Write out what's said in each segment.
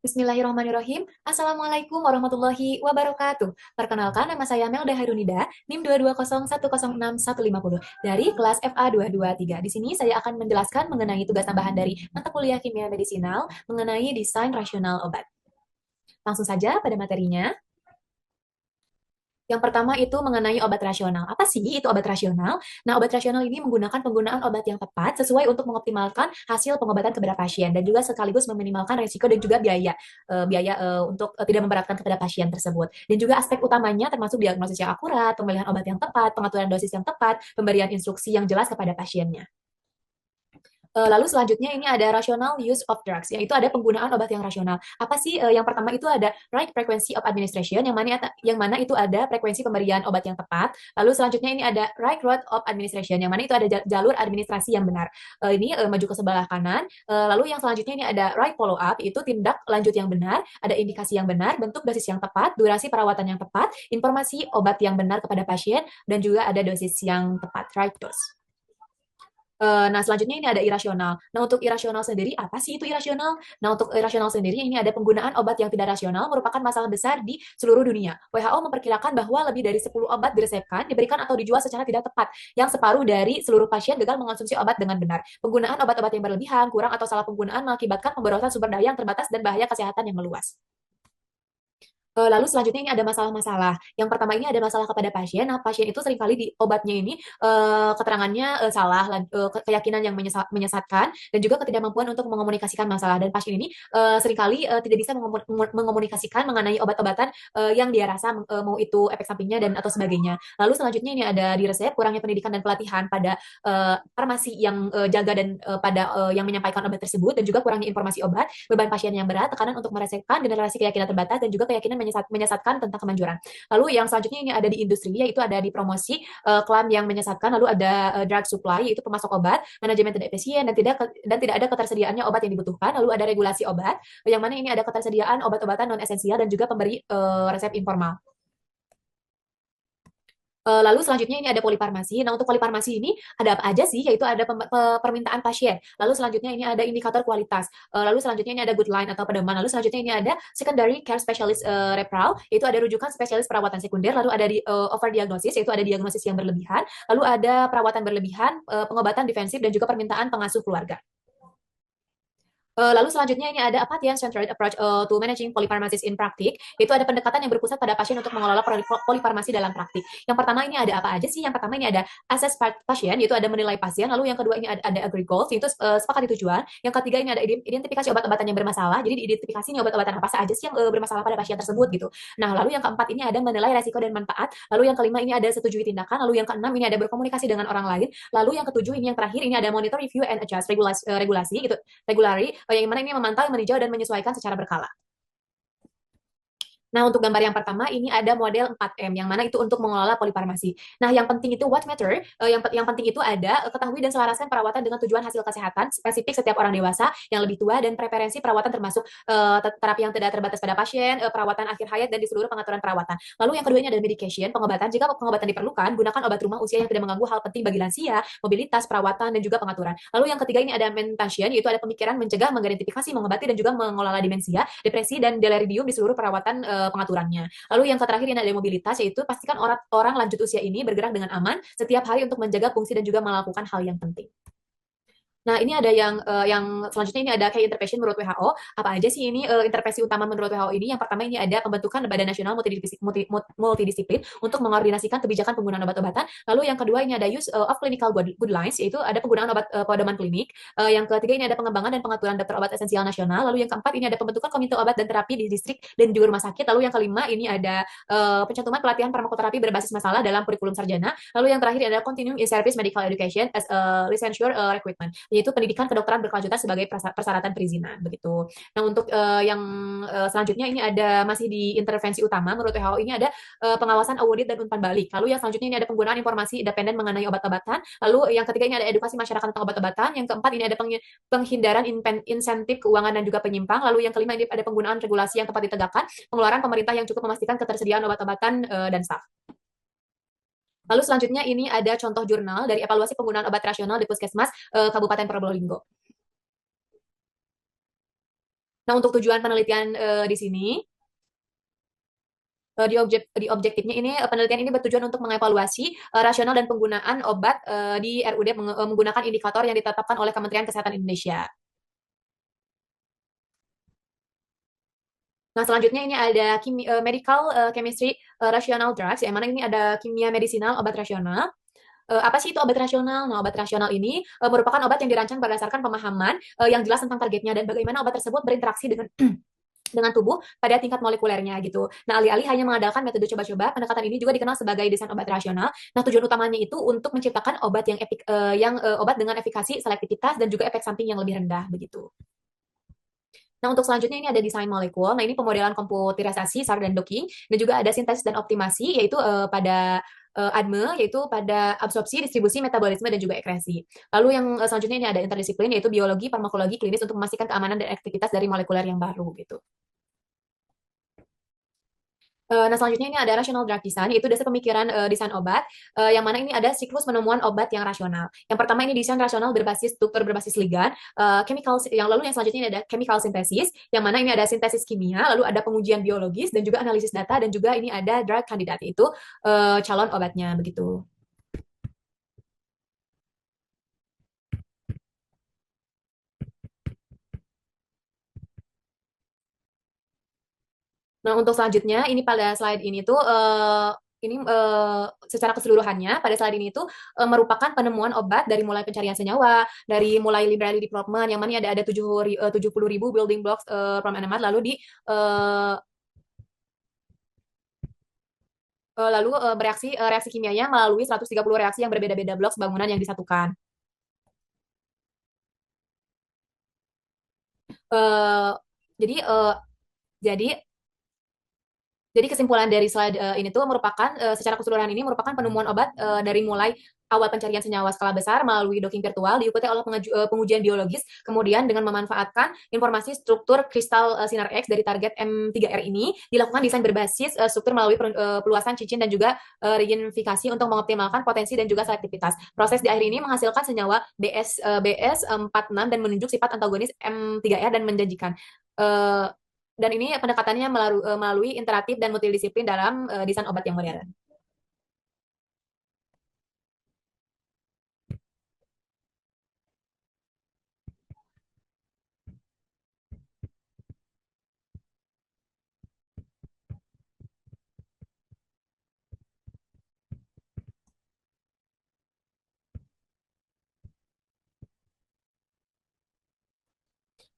Bismillahirrahmanirrahim. Assalamualaikum warahmatullahi wabarakatuh. Perkenalkan, nama saya Melda Harunida, NIM 220106150 dari kelas FA 223. Di sini saya akan menjelaskan mengenai tugas tambahan dari mata kuliah kimia medisinal mengenai desain rasional obat. Langsung saja pada materinya. Yang pertama itu mengenai obat rasional. Apa sih itu obat rasional? Nah, obat rasional ini menggunakan penggunaan obat yang tepat sesuai untuk mengoptimalkan hasil pengobatan kepada pasien dan juga sekaligus meminimalkan risiko dan juga untuk tidak memberatkan kepada pasien tersebut. Dan juga aspek utamanya termasuk diagnosis yang akurat, pemilihan obat yang tepat, pengaturan dosis yang tepat, pemberian instruksi yang jelas kepada pasiennya. Lalu selanjutnya ini ada rational use of drugs, yaitu ada penggunaan obat yang rasional. Apa sih yang pertama itu ada right frequency of administration, yang mana itu ada frekuensi pemberian obat yang tepat. Lalu selanjutnya ini ada right route of administration, yang mana itu ada jalur administrasi yang benar. Ini maju ke sebelah kanan. Lalu yang selanjutnya ini ada right follow up, itu tindak lanjut yang benar, ada indikasi yang benar, bentuk dosis yang tepat, durasi perawatan yang tepat, informasi obat yang benar kepada pasien, dan juga ada dosis yang tepat, right dose. Nah, selanjutnya ini ada irasional. Nah, untuk irasional sendiri, apa sih itu irasional? Nah, untuk irasional sendiri, ini ada penggunaan obat yang tidak rasional merupakan masalah besar di seluruh dunia. WHO memperkirakan bahwa lebih dari 10 obat diresepkan, diberikan atau dijual secara tidak tepat, yang separuh dari seluruh pasien gagal mengonsumsi obat dengan benar. Penggunaan obat-obat yang berlebihan, kurang atau salah penggunaan mengakibatkan pemborosan sumber daya yang terbatas dan bahaya kesehatan yang meluas. Lalu selanjutnya ini ada masalah-masalah. Yang pertama ini ada masalah kepada pasien. Nah, pasien itu seringkali di obatnya ini keterangannya salah, keyakinan yang menyesatkan, dan juga ketidakmampuan untuk mengomunikasikan masalah. Dan pasien ini seringkali tidak bisa mengomunikasikan mengenai obat-obatan yang dia rasa mau itu efek sampingnya dan atau sebagainya. Lalu selanjutnya ini ada di resep kurangnya pendidikan dan pelatihan pada farmasi yang jaga dan yang menyampaikan obat tersebut, dan juga kurangnya informasi obat, beban pasien yang berat, tekanan untuk meresepkan, generasi keyakinan terbatas, dan juga keyakinan menyesatkan tentang kemanjuran. Lalu yang selanjutnya ini ada di industri, yaitu ada di promosi, klaim yang menyesatkan, lalu ada drug supply, yaitu pemasok obat, manajemen tidak efisien, dan tidak ada ketersediaannya obat yang dibutuhkan, lalu ada regulasi obat, yang mana ini ada ketersediaan obat-obatan non esensial dan juga pemberi resep informal. Lalu selanjutnya ini ada polifarmasi. Nah, untuk polifarmasi ini ada apa aja sih? Yaitu ada permintaan pasien. Lalu selanjutnya ini ada indikator kualitas. Lalu selanjutnya ini ada good line atau pedoman. Lalu selanjutnya ini ada secondary care specialist referral, yaitu ada rujukan spesialis perawatan sekunder. Lalu ada overdiagnosis, yaitu ada diagnosis yang berlebihan. Lalu ada perawatan berlebihan, pengobatan defensif, dan juga permintaan pengasuh keluarga. Lalu selanjutnya ini ada patient centered approach to managing polypharmacies in practice. Itu ada pendekatan yang berpusat pada pasien untuk mengelola polifarmasi dalam praktik. Yang pertama ini ada apa aja sih? Yang pertama ini ada assess pasien, yaitu ada menilai pasien. Lalu yang kedua ini ada agree goals, itu sepakati tujuan. Yang ketiga ini ada identifikasi obat-obatan yang bermasalah. Jadi diidentifikasi nih obat-obatan apa saja sih yang bermasalah pada pasien tersebut gitu. Nah, lalu yang keempat ini ada menilai resiko dan manfaat. Lalu yang kelima ini ada setujui tindakan. Lalu yang keenam ini ada berkomunikasi dengan orang lain. Lalu yang ketujuh ini yang terakhir ini ada monitor, review, and adjust regulasi gitu, regulari, yang mana ini memantau, meninjau, dan menyesuaikan secara berkala. Nah, untuk gambar yang pertama ini ada model 4M, yang mana itu untuk mengelola polifarmasi. Nah, yang penting itu what matter, yang penting itu ada ketahui dan selaraskan perawatan dengan tujuan hasil kesehatan spesifik setiap orang dewasa yang lebih tua, dan preferensi perawatan termasuk terapi yang tidak terbatas pada pasien, perawatan akhir hayat, dan di seluruh pengaturan perawatan. Lalu yang kedua ini ada medication, pengobatan. Jika pengobatan diperlukan, gunakan obat rumah usia yang tidak mengganggu hal penting bagi lansia, mobilitas, perawatan, dan juga pengaturan. Lalu yang ketiga ini ada mentation, yaitu ada pemikiran mencegah, mengidentifikasi, mengobati, dan juga mengelola demensia, depresi, dan delirium di seluruh perawatan pengaturannya. Lalu yang terakhir ini ada mobilitas, yaitu pastikan orang lanjut usia ini bergerak dengan aman setiap hari untuk menjaga fungsi dan juga melakukan hal yang penting. Nah, ini ada yang selanjutnya ini ada key intervention menurut WHO. Apa aja sih ini intervensi utama menurut WHO ini? Yang pertama ini ada pembentukan Badan Nasional Multidisiplin untuk mengordinasikan kebijakan penggunaan obat-obatan. Lalu yang kedua ini ada use of clinical guidelines, yaitu ada penggunaan obat pedoman klinik. Yang ketiga ini ada pengembangan dan pengaturan daftar obat esensial nasional. Lalu yang keempat ini ada pembentukan komite obat dan terapi di distrik dan juga rumah sakit. Lalu yang kelima ini ada pencantuman pelatihan farmakoterapi berbasis masalah dalam kurikulum sarjana. Lalu yang terakhir ada continuing in service medical education as a licensure requirement, yaitu pendidikan kedokteran berkelanjutan sebagai persyaratan perizinan begitu. Nah, untuk yang selanjutnya ini ada masih di intervensi utama menurut WHO ini ada pengawasan audit dan umpan balik. Lalu yang selanjutnya ini ada penggunaan informasi independen mengenai obat-obatan. Lalu yang ketiga ini ada edukasi masyarakat tentang obat-obatan. Yang keempat ini ada penghindaran insentif keuangan dan juga penyimpang. Lalu yang kelima ini ada penggunaan regulasi yang tepat ditegakkan, pengeluaran pemerintah yang cukup memastikan ketersediaan obat-obatan dan staf. Lalu selanjutnya ini ada contoh jurnal dari evaluasi penggunaan obat rasional di Puskesmas Kabupaten Probolinggo. Nah, untuk tujuan penelitian di sini, di objektifnya ini penelitian ini bertujuan untuk mengevaluasi rasional dan penggunaan obat di RUD menggunakan indikator yang ditetapkan oleh Kementerian Kesehatan Indonesia. Nah, selanjutnya ini ada medical chemistry rational drugs, yang mana ini ada kimia medisinal obat rasional. Apa sih itu obat rasional? Nah, obat rasional ini merupakan obat yang dirancang berdasarkan pemahaman yang jelas tentang targetnya dan bagaimana obat tersebut berinteraksi dengan dengan tubuh pada tingkat molekulernya gitu. Nah, alih-alih hanya mengandalkan metode coba-coba, pendekatan ini juga dikenal sebagai desain obat rasional. Nah, tujuan utamanya itu untuk menciptakan obat obat dengan efikasi, selektivitas dan juga efek samping yang lebih rendah begitu. Nah, untuk selanjutnya ini ada desain molekul. Nah, ini pemodelan komputerisasi, SAR dan docking, dan juga ada sintesis dan optimasi, yaitu pada ADME, yaitu pada absorpsi, distribusi, metabolisme, dan juga ekresi. Lalu yang selanjutnya ini ada interdisiplin, yaitu biologi, farmakologi, klinis untuk memastikan keamanan dan aktivitas dari molekuler yang baru gitu. Nah, selanjutnya ini ada rational drug design, yaitu dasar pemikiran desain obat, yang mana ini ada siklus penemuan obat yang rasional. Yang pertama ini desain rasional berbasis struktur berbasis ligand, yang selanjutnya ini ada chemical synthesis, yang mana ini ada sintesis kimia, lalu ada pengujian biologis dan juga analisis data dan juga ini ada drug candidate, itu calon obatnya begitu. Nah, untuk selanjutnya, ini pada slide ini tuh, secara keseluruhannya, pada slide ini tuh merupakan penemuan obat dari mulai pencarian senyawa, dari mulai library development, yang mana ada 70.000 building blocks from NMR, eh, bereaksi reaksi kimianya melalui 130 reaksi yang berbeda-beda blok bangunan yang disatukan. Eh, jadi eh, jadi Jadi kesimpulan dari slide ini tuh merupakan secara keseluruhan ini merupakan penemuan obat dari mulai awal pencarian senyawa skala besar melalui docking virtual diikuti oleh pengujian biologis, kemudian dengan memanfaatkan informasi struktur kristal sinar X dari target M3R ini dilakukan desain berbasis struktur melalui peluasan cincin dan juga reunifikasi untuk mengoptimalkan potensi dan juga selektivitas. Proses di akhir ini menghasilkan senyawa BS46 dan menunjuk sifat antagonis M3R dan menjanjikan. Uh, dan ini pendekatannya melalui interaktif dan multidisiplin dalam desain obat yang modern.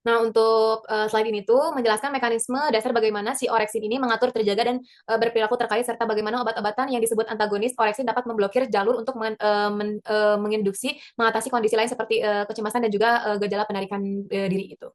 Nah, untuk slide ini tuh menjelaskan mekanisme dasar bagaimana si orexin ini mengatur terjaga dan berperilaku terkait serta bagaimana obat-obatan yang disebut antagonis orexin dapat memblokir jalur untuk menginduksi mengatasi kondisi lain seperti kecemasan dan juga gejala penarikan diri itu.